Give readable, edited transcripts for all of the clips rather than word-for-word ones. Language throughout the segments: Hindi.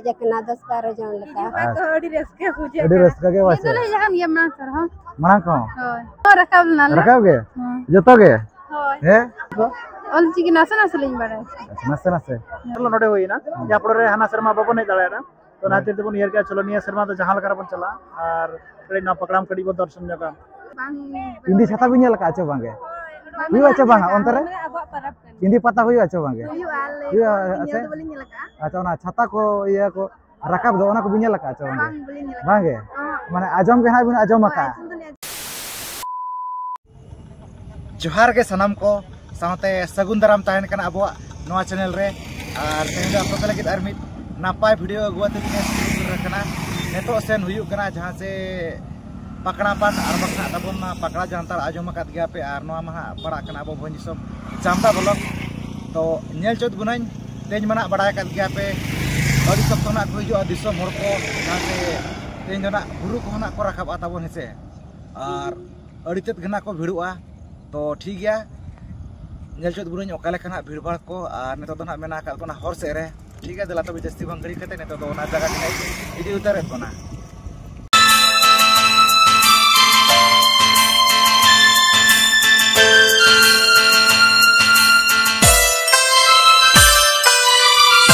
हेज कना 10-12 जन लका अड़ी रस्का के वासे तो ले जाम ये मां सर हम मना को होय तो रकाब गे जतो गे होय हे ऑल चिकन नासा लिन बारे नसे चलो नोडे होइना या पड़े हाना शर्मा बाबू नहीं दाड़ा तो नातिर तेबन इयर के चलो निया शर्मा तो जहां लगा बन चला और कड़ी ना पकड़ाम कड़ी बो दर्शन जका इंदी छाता भी नेल का आचो बांगे हुई आचो बांगा अंतरे इंदी पता हुई आचो बांगे हुई आचे अच्छा ना छाता को ये को रकाब दो ना को बिनेल का आचो बांगे माने आजम के ना बिन आजम का जोहार के सनम को साथे सगुन दाराम ताहन कना अबो नवा चैनल रे और तेन आप लगे आर मिट नापाय वीडियो अगुआते कना नेतो सेन हुयु कना जहां से पकड़ा पाट और बखा तबन पकड़ा जानतार आजम का गया पे और नवा महा पड़ा कना अबो भोनिसम जामदा ब्लॉग तो नेल चोत गुनाइन तेज मना बड़ा का गया पे अड़ी सप्तना को हिजु दिसम हर को जहां से तेज जना गुरु को ना को रखाब तबन हेसे और अड़ी तेत गना को भिड़ुआ तो ठीक गया नेल चोत गुनाइन ओकाले कना भीड़भाड़ को और नेतो तो ना मेना का कोना हर से रे ठीक है दिला तो जस्ती बंग गड़ी कते नेतो तो ना जगह दिनाई इदी उतारे कोना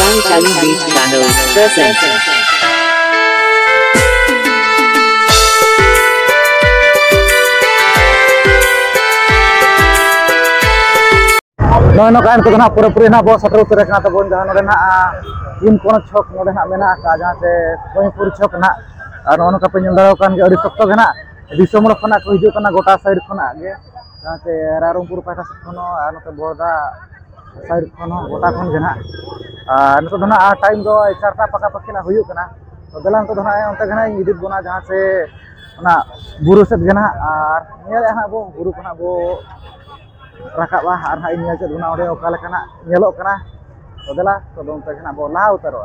Sunshine Beach Channel present. No kan ko na pura-pura na bo sa truto rek na tabon jahan ore na in kono chok node na mena ka jahan se koi pur chok na ar ono ka penyel daro kan ge adi sokto ge na disomro khona ko hiju kana gota side khona ge jahan se Rarungpur pata khono ar note borda side khono gota khon ge na nito dona time do 4ta paka paki na huyu kana to dalang to dona onte ge na idit bona jahan se ona buru set ge na ar nyel ha bo buru khona bo rakab lah arha ini aja guna ore okale kana nyelok kana odela to dong te kana bola utaro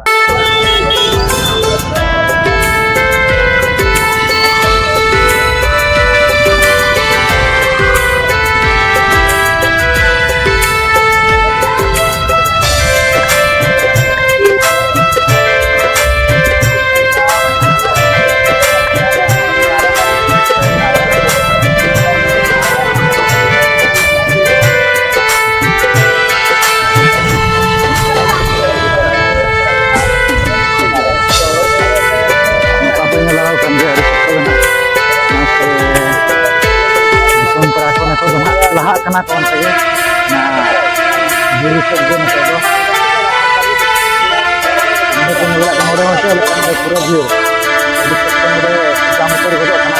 laha kana kon tege na biru sebje na todo ande ko nula kana ore hotel kana pura view kana ore jam kor godo kana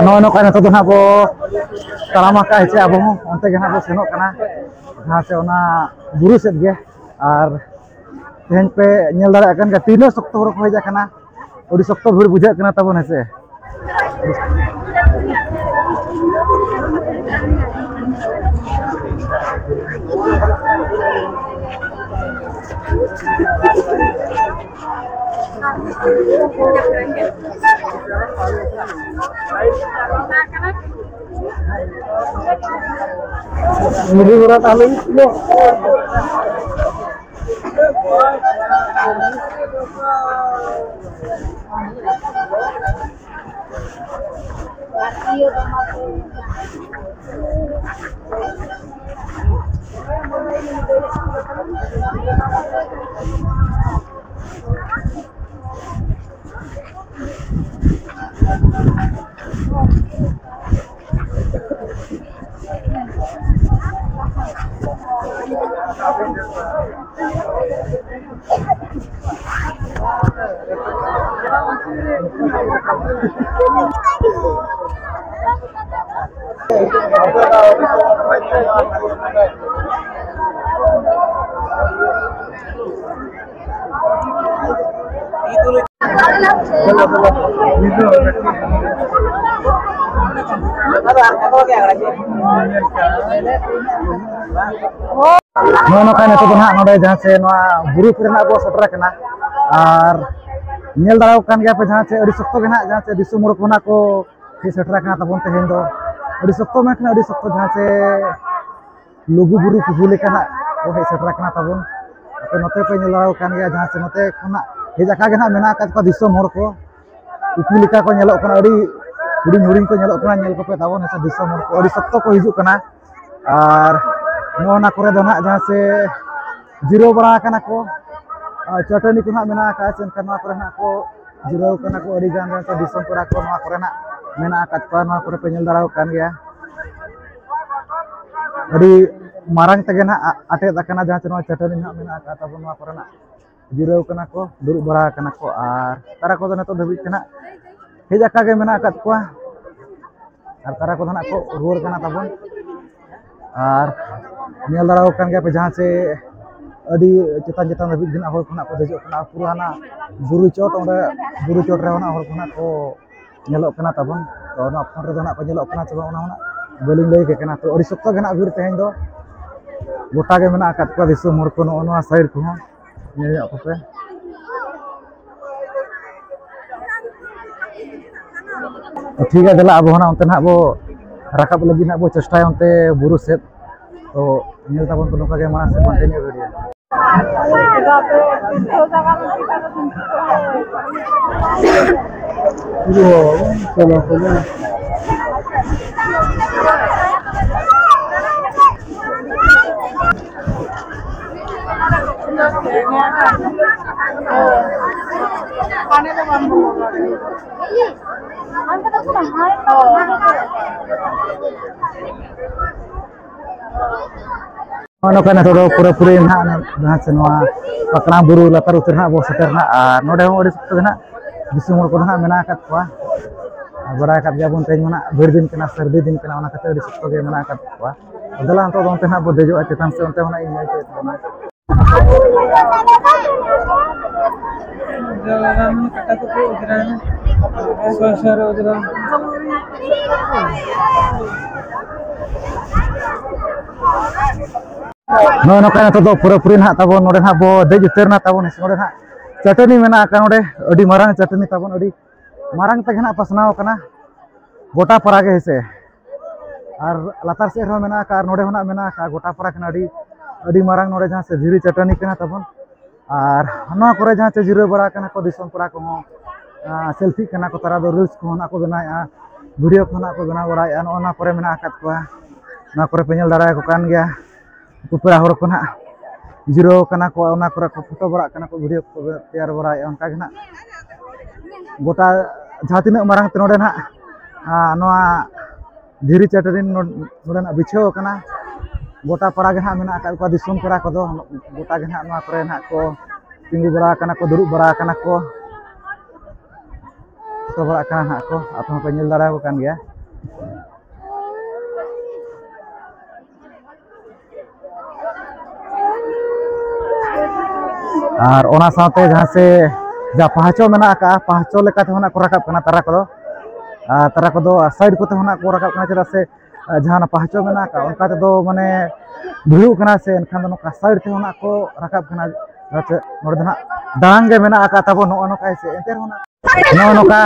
no kana to na bo talama ka heche abo onte gena bo senok kana jahan se ona buru set ge ar tehen pe nyel dara kan ka tino sokto hor ko heja kana odi sokto bhur bujha kana tabon hese Ini berat alun. नौका नित ना जहाँ से बुरु को सेटर करना और नेल दाड़ा कान गया पे जहाँ से अड़ी सख्त के ना जहाँ से दिसुम मोड़ को ना को सेटर करना तबन तेहेन दो अड़ी सख्त में अड़ी सख्त जहाँ से लघु बुरु कुहू लेकाना को हे सेटर करना तबन तो नते पे नेल दाड़ा कान गया जहाँ से नते खना हे जाका के ना मेना का को दिसुम मोड़ को उकू लेका को नेलो कना अड़ी हुडिंग हुडिंग को नेलो कना नेल को पे तबन हे दिसुम मोड़ को अड़ी सख्त को हिजु कना और नोना करे दो ना जहाँ से जिरो बड़ा कना को चटनी को ना मेना का सेन कना करे ना को जिरो कना को अड़ी गान से दिसम पड़ा को ना करे ना मेना का को ना करे पे नेल दाड़ा कान गया अड़ी मारंग तगे ना आटे तकना जहाँ से चटनी ना मेना का तब ना करे ना जिरो कना को दुरु बड़ा कना को और तारा को तो धबी कना हे जाका के मेना का को और तारा को ना को रुवर कना तबन और नेल दाड़ा कान गया पे जहाँ से अड़ी चेतान चेतान धबी दिन हर खना को देजो कना पूरा ना बुरु चोट रे होना हर खना को नेलो कना तबन तो ना फोन रे दो ना को नेलो कना चबा ना बलिंग लई के कना तो अड़ी सप्ताह गना भीड़ तेहेन दो गोटा के मेना का को दिसो मोर को नो साइड को नेल को पे ठीक है दला अब होना उनते ना वो रकाब लगी ना वो चेष्टा उनते बुरु से तो नेल ताबन को नोका के माना से कंटिन्यू वीडियो नोका ना तो पूरा पूरे ना जहाँ से पकड़ा बुरु लतार उतर ना वो सेटर ना और नोडे हो अड़ी सख्त ना दिसुम मोड़ को ना मेना का को बड़ा का गया बन तेज ना भीड़ दिन के ना सर्दी दिन के ना ओना कते अड़ी सख्त के मेना का को दला तो ओनते ना बो देजो चेतान से ओनते होना इन चेत बना कटा तो उजरा है सोशर उजरा नोका तो पूरा पूरी ना तब नोडे ना बो देज उतर ना तब नोडे ना चटनी मेना का नोडे अड़ी मारंग चटनी तब अड़ी मारंग तक ना पसनाव कना गोटा परा के हेसे और लतार से हो मेना का नोडे होना मेना का गोटा परा कना अड़ी मारंग नोडे जहाँ से धीरी चटनी कना तब और नोआ करे जहाँ से जिरो बड़ा कना को दिसम परा को सेल्फी कना को तारा दो रील्स को ना को बनाया वीडियो को ना को बना बड़ा नोना करे मेना का को ना करे पे नेल दाड़ा को कान गया पेड़ा हर को ना जिरो कना को ओना करे को फोटो बड़ा कना को वीडियो को तैयार बड़ा उनका के ना गोटा जहाँ तीन मारंग ते नोडे ना नोआ धीरी चटनी नोडे ना बिछाव कना गोटा पड़ा के ना मेना का को दिसुम पड़ा को दो गोटा के ना नोआ करे ना को तिंगु बड़ा कना को दुरुब बड़ा कना को फोटो बड़ा कना ना को आपन पे नेल दाड़ा को कान गया और ओना साथे जहाँ से जा पहाचो मेना का पहाचो लेकाते होना को रकाब कना तारा को दो साइड को होना को रकाब कना चला से जहाँ पहाचो मेना का उनका तो माने भिड़ू कना से एनखान दो नोका साइड ते होना को रकाब कना जाते नोडे ना दांग गे मेना का तब नोका से एंते होना नोका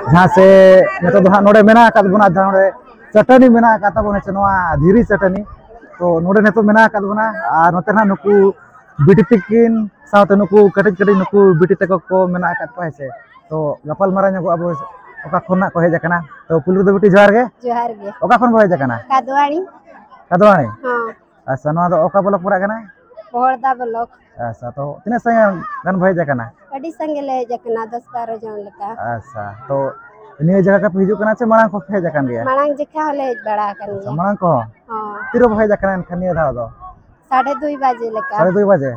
जहाँ से नेतो दो नोडे मेना का बना नोडे चटनी मेना का तब ने नोआ धीरी चटनी तो नोडे नेतो मेना का बना और नोते ना नुकु बिटी तिकिन साथ नुकु कटिज कटिज नुकु बिटी तक को मेना का को हेसे तो गपाल मारा नको अब ओका खना को हेज कना तो पुलु दो बिटी जोहार गे ओका खन हेज कना कादवाणी हां अच्छा नोआ दो ओका ब्लॉक पूरा कना पोहरदा ब्लॉक अच्छा तो तिना संगे गन हेज कना अडी संगे ले हेज कना 10-12 जन लका अच्छा तो निया जगह का हिजु कना से मांग को हेज कन गया मांग जेखा ले हेज बड़ा कन गया मांग को हां तिरो हेज कना खनिया धा दो 2:30 बजे लेका 2:30 बजे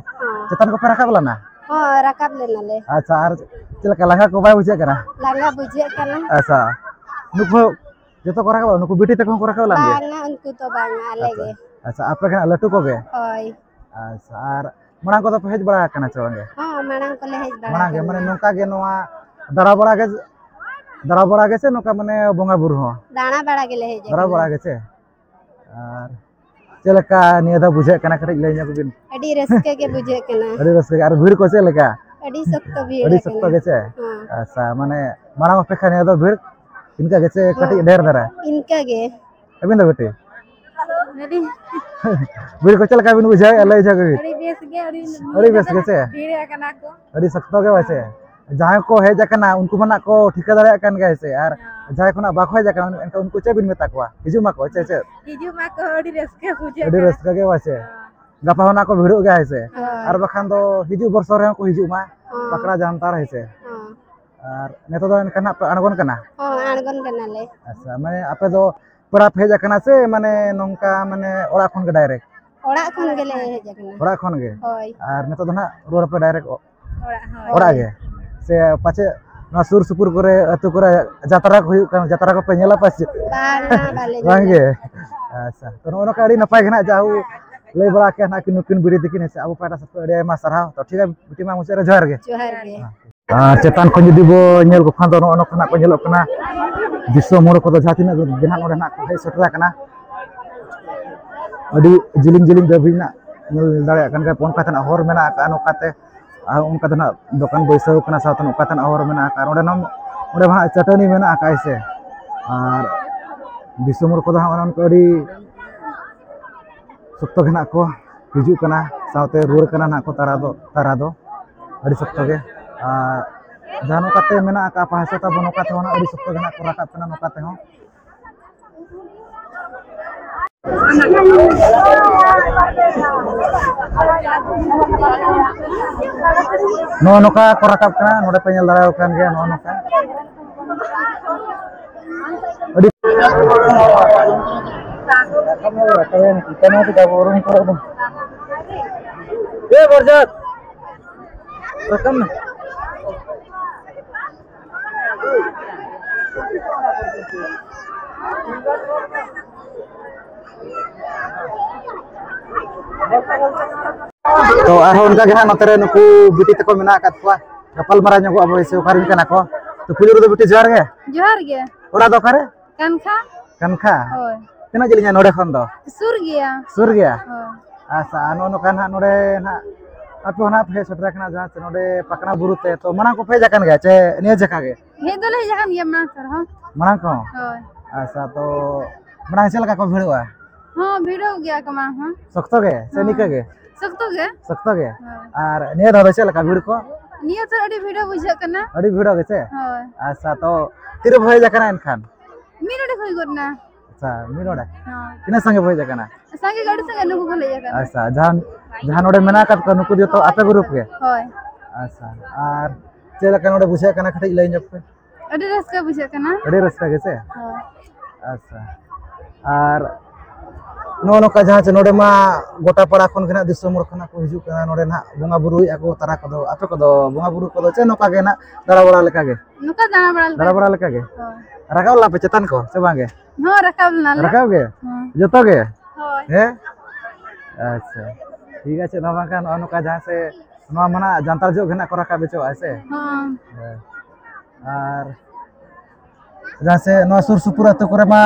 चेतन को पे राकाब लना हां रकाब लेना ले अच्छा और चलका लंगा को बाय बुझे कना लंगा बुझे कना अच्छा नुको जतो को राकाब नुको बिटी तक को राकाब लन गे बांगा उनको तो बांगा अलगे अच्छा आप के लटू को गे होय अच्छा और मणा को तो हेज बड़ा कना चोंगे हां मानन को ले हेज बड़ा मणा गे माने नोका गे नोआ दरा बड़ा गे से नोका माने बोंगा बुरु हो दाना बड़ा के ले हेज दरा बड़ा गे से और चलका निया दा बुझे कना कटे ले nya बिन अडी रसके के बुझे कना अड़ी रस और भीड़ को चलका अडी सख्त भीड़ अड़ी सख्त गे से हां अच्छा माने मणा पे खाने दो भीड़ इनका गे से कटी ढेर दरा इनका गे अबिन दो बेटे अडी भीड़ को चलका बिन बुझे ले जगे अडी बेस गे गे से भीड़ कना को अड़ी सख्त गे वैसे जहां को हेज कना उनको मना को ठिका दाड़ा कन गे से और जहां कोना बाको हेज कना इनका उनको चे बिन मेता को हिजु मा को चे हिजु मा को अडी रसके बुझे अड़ी रस गे वैसे गपा होना को भिड़ो गे से और बखान दो हिजु बरसो रे को हिजु मा पकड़ा जानता रहे से और नेतो दो इनका अणगोन कना हां अणगोन कना ले अच्छा माने आपे दो पड़ा हेज कना से माने नोंका माने ओड़ा खन के डायरेक्ट ओड़ा खन के ले हेज कना ओड़ा खन गे होय और नेतो दो ना रोड पे डायरेक्ट ओड़ा हां ओड़ा गे से पाचे ना सुर सुपुर करे अतु करे जात्रा को हुई जात्रा को पे नेला पाचे बांगा बाले बांगे अच्छा तो नो का अड़ी नपाय गना जाऊ लय बड़ा के ना कि नुकिन बिड़ी दिकिन से अब पाटा सब अड़ी मा सरहाव तो ठीक है बिटी मा मुसे रे जोहार गे जोहार गे चेतान को जदि बो नेल को खान दो नो खना को नेलो कना विश्व मोड़ को जहा तिना गेना मोड़ ना को हे सटरा कना अड़ी जिलिंग जिलिंग दबिना नेल दाड़े कन का पोन कातना हर मेना का नोकाते उनका तना दुकान बैसाव कना साथन उकातना हर मेना का ओडे नम ओडे भा चटनी मेना का ऐसे और विश्व मोड़ को हा उनको अड़ी सप्तो के ना को हिजू कना साथे रुर कना ना को तारा दो अड़ी सप्तो के जानो काते मेना का पासा ता बनो काते होना अड़ी सप्तो के ना को राका कना नोकाते हो नो नोका को राकाब कना नोडे पे नेल दाड़ाव कान गया नो नोका अड़ी ए बरजत रकम तो आरो उनका गे नतरे नुकु बिटी तको मेना कात को गपल मारा ᱧᱚᱜᱚ अब से ओखारिन कना को तो पुलिस रो बिटी जोहार गे ओड़ा दो करे कनखा होय तना जलिया नोडे खन दो सुर गया होय अच्छा अनो नो कान हा नोडे ना आपे होना फे सटरा कना जहां से नोडे पकना बुरुते तो मना को फे जाकन गे चे निया जका गे हे दले जहां ये मना सर हां मना को होय अच्छा तो मना चल का को भिड़वा हां भिड़ो गया कमा हां सख्तो गे से निके गे सख्तो गे और निया दो चल का भिड़ को निया सर अडी भिड़ो बुझे कना अड़ी भिड़ो गे से होय अच्छा तो तिरे भय जाकना इनखान मिनोडे खोई गोना अच्छा मिनोडे हां तिना संगे भय जाकना संगे गाड़ी संगे नुकु को ले जाकना अच्छा जहां नोडे मेना कात को नुकु दियो तो आपे ग्रुप गे होय अच्छा और चेला का नोडे बुझे कना खटी लई जप पे अडी रसका बुझे कना अड़ी रस्ता गे से होय अच्छा और नो नो का जहां नोडे मा गोटा पड़ा खन गना दिसो मोर खना को हिजु कना नोडे ना बोंगा बुरुई आको तारा को दो आपे को दो बोंगा बुरु को दो चे नोका गे ना दाड़ा बड़ा लेका गे नुका दाना बड़ा लेका गे होय रकाव ला पे चेतन को से बांगे हां रकाब ना ले रकाव गे हां जतो गे होय हे अच्छा ठीक है दाबा का नो का जहां से नो मना जानतार जो घना को रका बेचो ऐसे हां और जहां से नो सुर सुपुर तो करे मा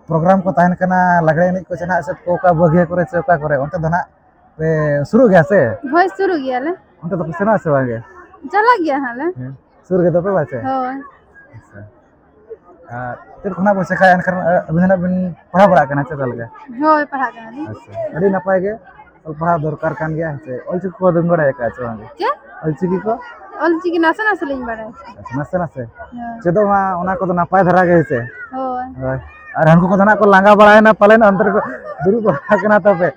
प्रोग्राम को ताहन कना लगड़े नहीं को चना से को का बगे करे चौका करे उनते धना पे शुरू गया से होय शुरू गया ले उनते तो सेना से वागे चला गया हाले शुरू के तो पे बाचे होय अच्छा तेर खना बसे का अनकर अभिनय बिन पढ़ा बड़ा कना चल गया होय पढ़ा गया अच्छा अड़ी नपाय गे और पढ़ा दरकार कान गया से अलचिक को दम गड़ा का चवांगे के अलचिकी को अलचिकी नासा लेन बड़ा अच्छा नसे चेदो मा ओना को तो नपाय धरा गे से होय और हमको को धना को लांगा बड़ा है ना पले ना अंदर को दुरु बड़ा कना तबे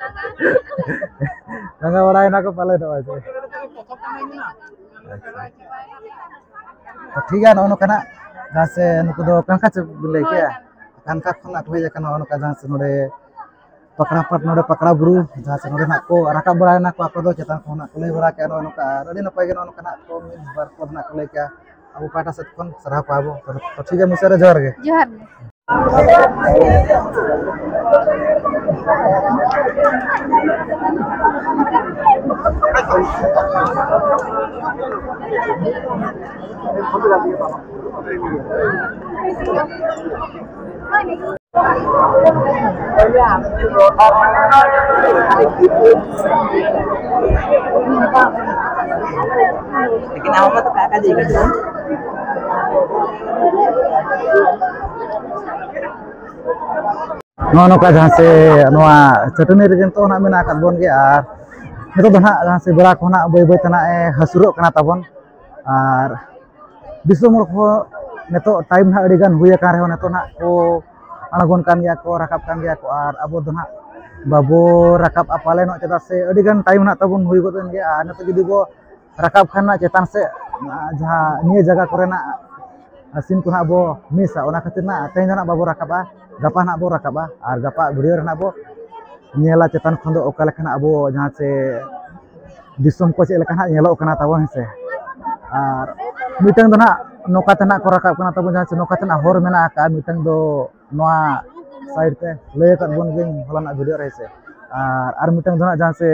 लांगा बड़ा है ना को पले तो ऐसे तो ठीक है नो कना जहां से नुको दो कनका च बिले के कनका खना होय कना नो का जहां से नोडे पकड़ा पट नोडे पकड़ा बुरु जहाँ से नोडे ना को राकाब बड़ा को आप चेतान को ना कुले बड़ा क्या नोका अड़ी नपाय गे नोका ना को मिस बार को ना कुले क्या अब पाटा से कौन सरहा पाबो तो ठीक है मुसरे जोर गे जोहार गे लेकिन आवमा तो काका जी का नोका जहाँ से चटनी रेजन तो ना मेना काट बोन गे और नितो तो ना जहाँ से बड़ा को ना बै बै तना हसुरो कना ताबन और दिसोम को नितो टाइम ना अड़ी गान हुई का रहे नितो ना को अणगोन कान गया को राकाब कान गया को और अब दो ना बाबो राकाब पाले नो चेदा से अड़ी गान टाइम ना ताबन हुई गोतन गे और नितो जदी बो राकाब खाना चेतान से जहाँ निये जगह करे ना सीन को ना बो मिसा ओना खातिर ना तेज ना बाबो राकाबा गपा ना बो राकाबा और गपा वीडियो ना बो नेला चेतान खन दो ओका लेखना अबो जहाँ से दिसोम को चेक लेखना नेलो कना ताबो हेसे और मिटंग दो ना नोका तना को राकाब कना ताबो जहाँ से नोका तना होर मेना का मिटंग दो नोआ साइड ते ले का बोन गेम हलाना वीडियो रहेसे और मिटंग दो ना जहाँ से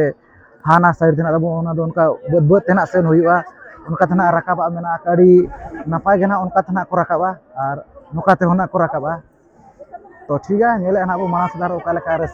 हाना साइड तना ताबो ओना दो उनका बद बद तना सेन हुआ उनका तना राकाबा मेना कड़ी नपाय गे ना उनका तना को राकाबा और नोका ते होना को राकाबा तो ठीक है नेले ना अबो माना सुधार ओका लेका रस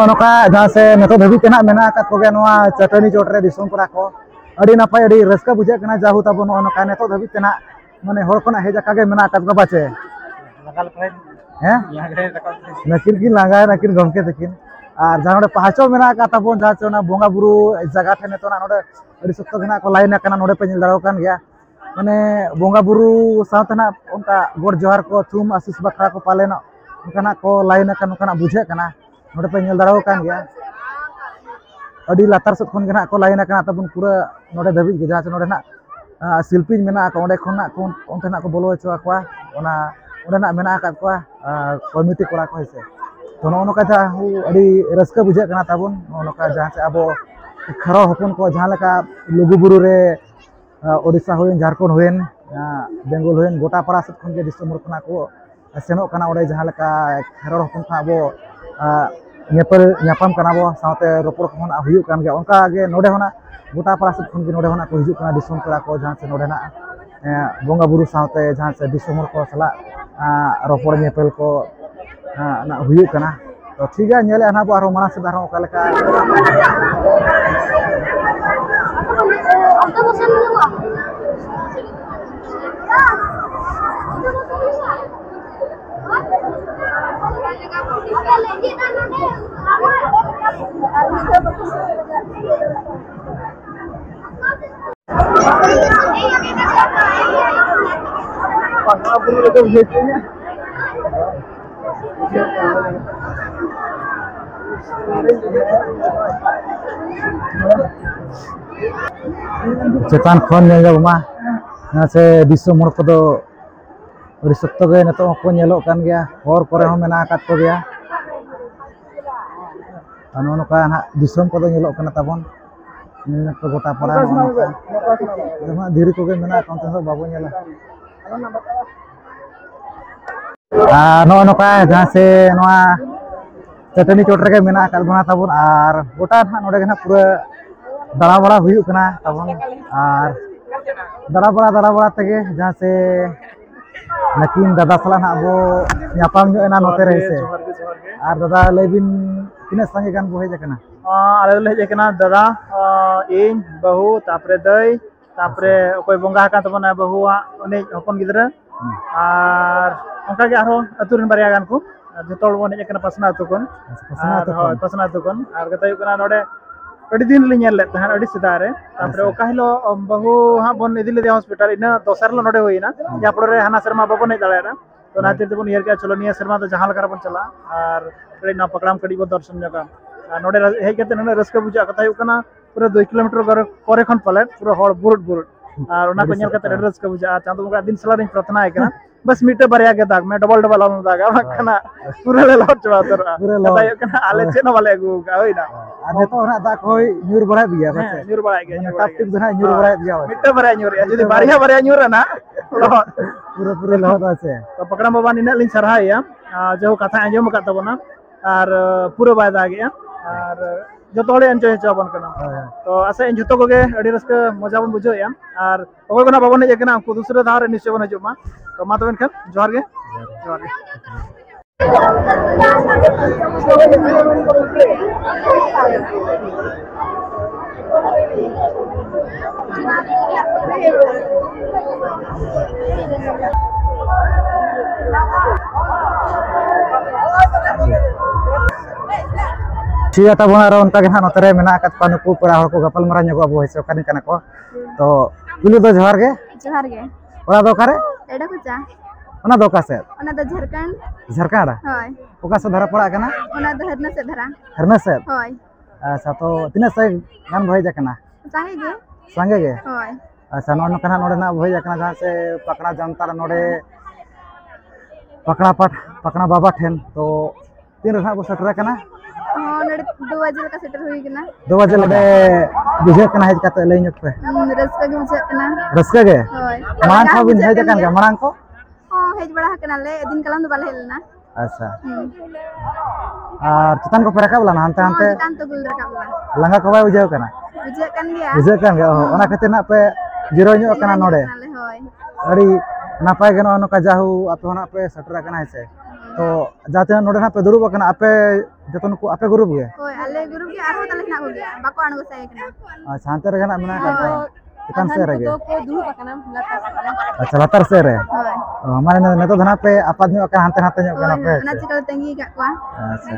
नोका जहाँ से नितो धाबी तेना मेना का को गे नोआ चटनी चोटरे दिसोम परा को अड़ी नपाय अड़ी रस्का बुझे कना जाहु ताबो नोका नितो धाबी तेना माने होर कोना हेजा कागे मेना का बाचे हैं नकिन की लांगा नकिन गमके तकिन और जहाँ नोडे पहाचो मेना का ताबो जहाँ से ना बोंगा बुरु जगह थे नितो ना नोडे अड़ी सख्त गेना को लाइन कना नोडे पे नेल दारो कान गया माने बोंगा बुरु साथ ना उनका गोड़ जोहार को थुम आशीष बखरा को पाले ना उनका को लाइन का उनका बुझे कना नोडे पे नेल दारो कान गया अड़ी लातार सत खन गेना को लाइन कना ताबन पूरा नोडे धाबी जहाँ से नोडे ना शिल्पी मेना का ओंडे खन ना को उनते ना को बोलो हचवा को ओना ओंडे ना मेना का को कमिटी कोड़ा को हेसे तो नोका जा अड़ी रस्का बुझे कना ताबन नोका जहाँ से अब खरो हपन को जहाँ लेका लुगुबुरु रे ओडिशा हुन झारखंड हुन बेंगल हुन गोटा पाड़ा सत खन के दिसोम खना को सेनो कना ओडे जहाँ लेका खरो हपन खा अब नेपल न्यापाम कना बो साथे रोपड़ खन हुयु कान गया उनका आगे नोडे होना गोटा पाड़ा सत खन के नोडे होना को हिजु कना दिसोम करा को जहाँ से नोडे ना बोंगा बुरु साथे जहाँ से दिसोम को सला रोपड़ नेपल को ना हुयु कना तो ठीक है नेले ना बो आरो माना से दारो ओका लेका चेतान खन नेलमा यहाँ से दिसोम हर को अड़ी सख्त गे नितो को नेलो कान गया हर करे हो मेना काट को गया नोका ना दिसोम को नेलो कना ताबन तो गोटा पड़ा नोका धीरे को गे मेना कोनते हो बाबू नेला नोका जहाँ से नोआ चटनी चोटरे के मेना काट बना ताबन और गोटा ना नोडे ना पूरा दाड़ा बड़ा हुयु कना ताबन और दाड़ा बड़ा तगे जहाँ से नकिन दादा सला ना अब न्यापाम जो एना नोते रहे से और दादा लेबिन किने संगे गान बो हेज कना आले ले हेज कना दादा इन बहु तापरे दई तापरे ओकोय बोंगा का तबना बहु उनी हपन गिदरा और onka ge arho aturin bariya gan ko jotol bon heज कना पसना अतु कोन पसना अतु कोन और गताय कना नोडे अड़ी दिन ले नेल लेत तहन अड़ी सिदा रे तापरे ओका हिलो बहु हां बन इदिले दे हॉस्पिटल इना दोसर लो नोडे होइना जापड़ रे हाना शर्मा बाबू ने दाड़ेरा तो नातिर देबन यर के चलो निया शर्मा तो जहां लकर बन चला और कड़ी ना पकड़ाम कड़ी बो दर्शन जगा नोडे हेज कते नोडे रस्का बुझा कथा हुई कना पूरा 2 किलोमीटर करे खन पले पूरा हड़ बुरुट बुरुट और ओना को नेल कते रस्का बुझा चांदो बंगा दिन सला दिन प्रार्थना है कना बस मीटे बरिया के दाग मैं डबल डबल हम दाग कना पूरा ले लौट चबा तर पूरा लौट कना आले चेनो वाले गु होइना आदे तो ना दाग होई न्यूर बड़ा दिया बस न्यूर बड़ा गया टप टिप दना न्यूर बड़ा दिया मीटे बरिया न्यूर जदी बरिया न्यूर ना पूरा पूरा लौट आछे तो पकड़ाम बाबा निना लिन सरहाया जो कथा आंजम का तबना और पूरा बाय दागेया और जो हड़े एंजॉय चाबन कना तो आशा इन जतो को अड़ी रस्का मजा बन बुझोया और अगर कोना बाबन हेज कना उनको दूसरे धार रे निश्चय बन हजुमा तो मा तबन खान जोहार गे ठीक है तब उनका के नोते रे मेना कत पानुकु परा हर को गपल मरा ᱧᱚᱜ ᱟᱵᱚ ᱦᱮᱥᱮ ᱠᱟᱱᱤ ᱠᱟᱱᱟ ᱠᱚ तो पुलिस दो जोहार गे ओरा दो करे एडा कुचा ओना दो का से ओना द झारखंड झारखंड होय ओका से धरा पड़ा कना ओना द हरना से धरा हरना से होय अच्छा तो तिना से गान भई जकना संगे गे होय अच्छा नोन कना नोडे ना भई जकना जहां से पकड़ा जनता नोडे पकड़ा बाबा ठेन तो तीन रहा बो सटरा कना हां नडे 2 बजे का सेटल होई कना 2 बजे लगे बुझे कना हेज काते लई ᱧᱚᱜ पे रस्का के बुझे कना रस्का गे होय मांग को बिन हेज कन गे मांग को हां हेज बड़ा कना ले दिन कलम दो बाले हेलना अच्छा और चितान को परका बला हनते हनते चितान तो गुल रकाबला लंगा को बाय बुझे कना बुझे कन गे ओना खातिर ना पे जीरो ᱧᱚᱜ कना नोडे होय अड़ी नापाय गनो नका जाहू आपे होना पे सटरा कना हेसे तो जाते नोडे ना पे दुरुब कना आपे जतन को आपे ग्रुप गे ओय आले ग्रुप के आरो तले ना हो गया बाको आणगो साय कना अच्छा अंतर रे ना मना का चितान से रे गे तो को दुरुब कना लता से अच्छा लतर से रे होय हमारे ने तो धना पे आपाद ᱧᱚᱜ कना हनते हनते ᱧᱚᱜ कना पे ना चिकल तंगी का को अच्छा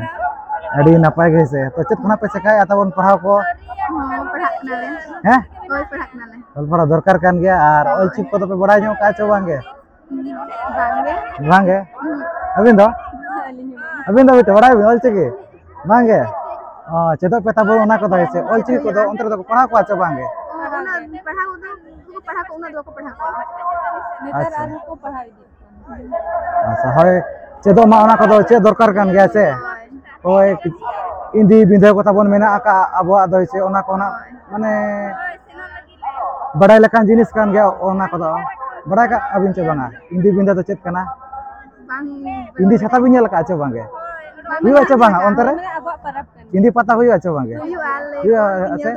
अड़ी नापाय गे से तो चित खना पे सकाय आताबन पढ़ाव को हां पढ़ा कना ले हैं ओय पढ़ा कना ले ऑल पढ़ा दरकार कान गया और ऑल चिप को तो पे बड़ा ᱧᱚᱜ का चवांगे बांगे अबिन दो बेटा बड़ा ऑल चिकी बांगे चेदो पे तब ओना को दे से ऑल चिकी को दो अंतर तो पढ़ा को अच्छा बांगे ओना पढ़ा को ओना दो को पढ़ा को नेतार आर को पढ़ा दी अच्छा होय चेदो मा ओना को दो चे दरकार कान गया से होय इंदी बिंदे को तबन मेना का अबवा दो से ओना को ना माने बड़ा लेकान जिनिस कान गया ओना को दो बड़ा का अबिन चे बना इंदी बिंदे तो चेत कना इंदी छाता बिन नेल का अच्छा बांगे हुई अच्छा बांगा अंतर इंदी पता हुई अच्छा बांगे हुई अच्छा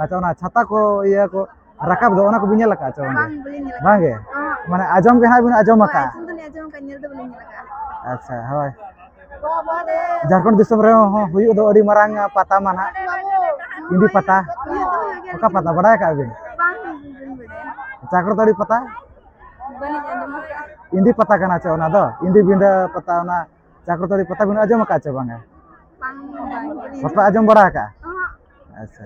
अच्छा ओना छाता को ये को रकाब दो ओना को बिन नेल का अच्छा बांगे माने आजम के ना बिन आजम का अच्छा होय झारखंड दिसम रे हुई दो अड़ी मरांग पता माना इंदी पता ओका पता बड़ा का बिन चाकर तड़ी पता इंदी पता कना चे ओना दो इंदी बिंदा पता ओना चाकर तड़ी पता बिन आजम का चे बांगे पता आजम बड़ा का अच्छा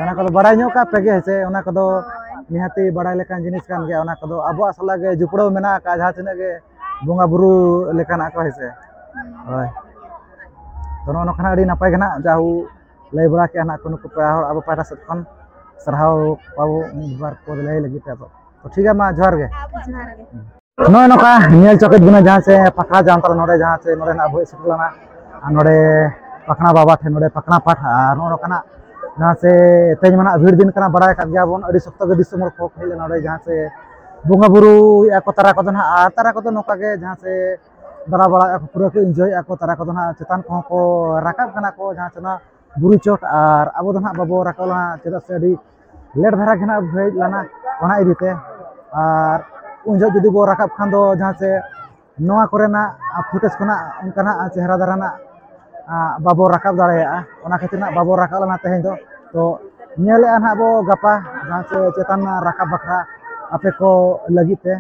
ओना को बड़ा ᱧᱚᱜ का पेगे से ओना को निहाती बड़ा लेकान जिनिस कान गया ओना को अबो असला गे जुपड़ो मेना का जहा तिना गे बोंगा बुरु लेकाना को हेसे होय तो नो खाना अड़ी नापाय गना जाहू लय बड़ा के ना कोनो पेड़ा हर अब पाटा से खन सरहाव पाबो बार को लय लगी तो ठीक है मा जोहार गे नो नका नियल चौकेट बिना जहां से पकड़ा जानता नोडे जहां से नोडे ना भोय सकलाना नोडे पकड़ा बाबा थे नोडे पकड़ा पाठ नो नकना जहां से तेज मना भीड़ दिन कना बड़ा का गया बोन अड़ी सप्ताह के दिसंबर को खेले नोडे जहां से बोंगा बुरु या को तारा को ना तारा को नोका के जहां से बड़ा बड़ा पूरा को एंजॉय को तारा को ना चितान को राकाब कना को जहां से ना बुरु चोट और अब ना बाबो राकावला चेदा से अड़ी लेट धारा के ना भई लाना ओना इदीते और उन जुदी बो राकाब खान दो जहां से नोआ कोरेना फुटेज कोना उनकाना चेहरा दाराना बाबो राकाब दाड़ेया ओना खातिर बाबो राकाब लाना तेहें दो तो नेले ना बो गपा जहां से चेतन राकाब बखरा आपे को लगीते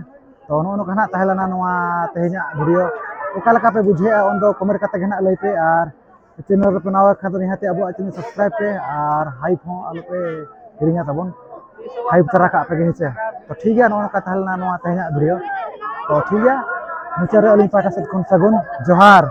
तो नो खाना तहलाना नोआ तेहें वीडियो ओका लका पे बुझे उन दो कमेंट करते घना लई पे और चैनल पे नवा खान निहाते अब चैनल सब्सक्राइब पे और हाइप हो आलो पे हिरिंगा तबन हाइप तरा का पे हेचे तो ठीक है नवा का तहलना नवा तहना वीडियो तो ठीक है मुचारे अलिंग पाटा से खन सगुन जोहार।